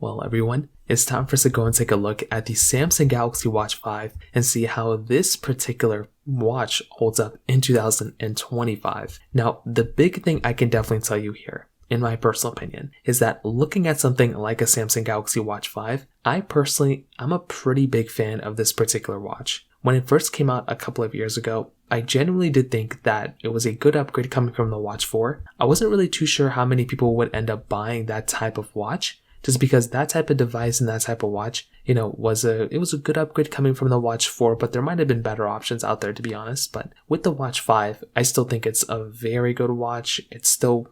Well, everyone, it's time for us to go and take a look at the Samsung Galaxy Watch 5 and see how this particular watch holds up in 2025. Now, the big thing I can definitely tell you here, in my personal opinion, is that looking at something like a Samsung Galaxy Watch 5, I'm a pretty big fan of this particular watch. When it first came out a couple of years ago, I genuinely did think that it was a good upgrade coming from the Watch 4. I wasn't really too sure how many people would end up buying that type of watch, just because that type of device and that type of watch, was a good upgrade coming from the Watch 4, but there might have been better options out there, to be honest. But with the Watch 5, I still think it's a very good watch. It's still,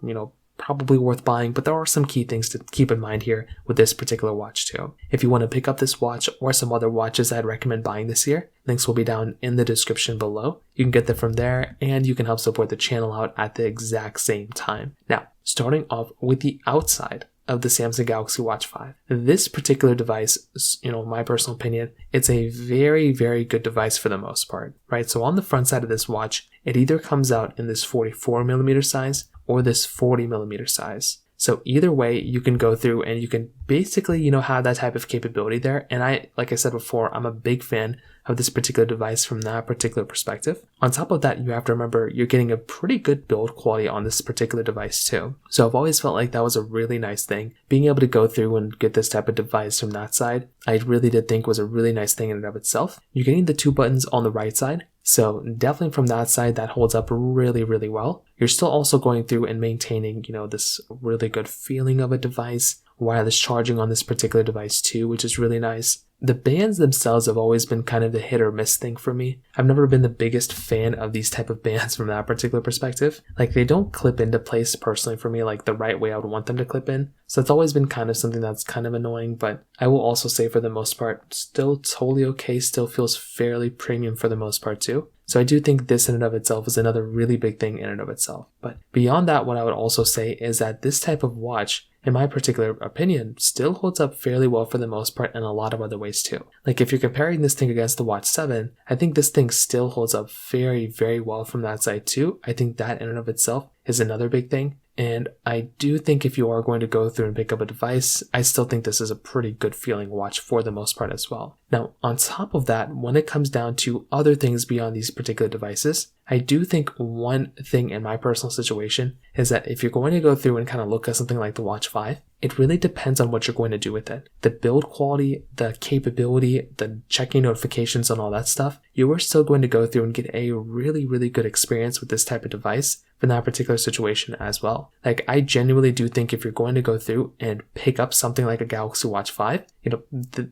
probably worth buying, but there are some key things to keep in mind here with this particular watch too. If you want to pick up this watch or some other watches I'd recommend buying this year, links will be down in the description below. You can get them from there, and you can help support the channel out at the exact same time. Now, starting off with the outside of the Samsung Galaxy Watch 5. This particular device, my personal opinion, it's a very, very good device for the most part, right? So on the front side of this watch, it either comes out in this 44mm size or this 40mm size. So either way, you can go through and you can basically, have that type of capability there. And like I said before, I'm a big fan of this particular device from that particular perspective. On top of that, you have to remember you're getting a pretty good build quality on this particular device too. So I've always felt like that was a really nice thing. Being able to go through and get this type of device from that side, I really did think was a really nice thing in and of itself. You're getting the 2 buttons on the right side. So definitely from that side, that holds up really, really well. You're still also going through and maintaining, this really good feeling of a device. Wireless charging on this particular device too, which is really nice. The bands themselves have always been kind of the hit or miss thing for me. I've never been the biggest fan of these type of bands from that particular perspective. Like, they don't clip into place personally for me like the right way I would want them to clip in. So it's always been kind of something that's kind of annoying, but I will also say for the most part, still totally okay, still feels fairly premium for the most part too. So I do think this in and of itself is another really big thing in and of itself. But beyond that, what I would also say is that this type of watch, in my particular opinion, still holds up fairly well for the most part in a lot of other ways too. Like, if you're comparing this thing against the Watch 7, I think this thing still holds up very, very well from that side too. I think that in and of itself is another big thing. And I do think if you are going to go through and pick up a device, I still think this is a pretty good feeling watch for the most part as well. Now, on top of that, when it comes down to other things beyond these particular devices, I do think one thing in my personal situation is that if you're going to go through and kind of look at something like the Watch 5, it really depends on what you're going to do with it. The build quality, the capability, the checking notifications and all that stuff, you are still going to go through and get a really, really good experience with this type of device in that particular situation as well. Like, I genuinely do think if you're going to go through and pick up something like a Galaxy Watch 5,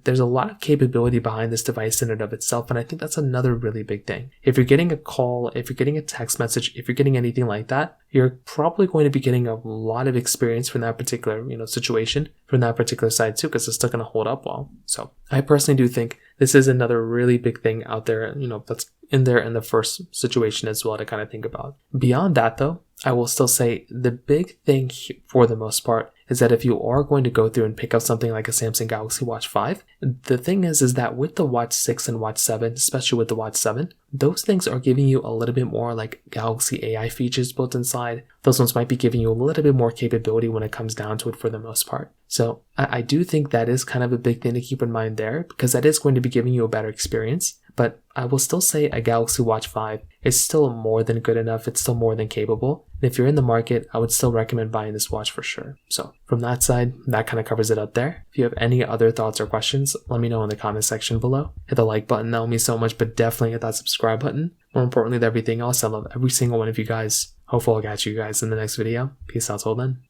there's a lot of capability behind this device in and of itself, and I think that's another really big thing. If you're getting a call, if you're getting a text message, if you're getting anything like that, you're probably going to be getting a lot of experience from that particular, situation from that particular side too, because it's still going to hold up well. So I personally do think this is another really big thing out there, that's in there in the first situation as well to kind of think about. Beyond that though, I will still say the big thing for the most part is that if you are going to go through and pick up something like a Samsung Galaxy Watch 5, the thing is that with the Watch 6 and Watch 7, especially with the Watch 7, those things are giving you a little bit more like Galaxy AI features built inside. Those ones might be giving you a little bit more capability when it comes down to it for the most part. So I do think that is kind of a big thing to keep in mind there, because that is going to be giving you a better experience. But I will still say a Galaxy Watch 5 is still more than good enough. It's still more than capable. And if you're in the market, I would still recommend buying this watch for sure. So from that side, that kind of covers it up there. If you have any other thoughts or questions, let me know in the comment section below. Hit the like button, that will mean so much, but definitely hit that subscribe button. More importantly than everything else, I love every single one of you guys. Hopefully I'll catch you guys in the next video. Peace out till then.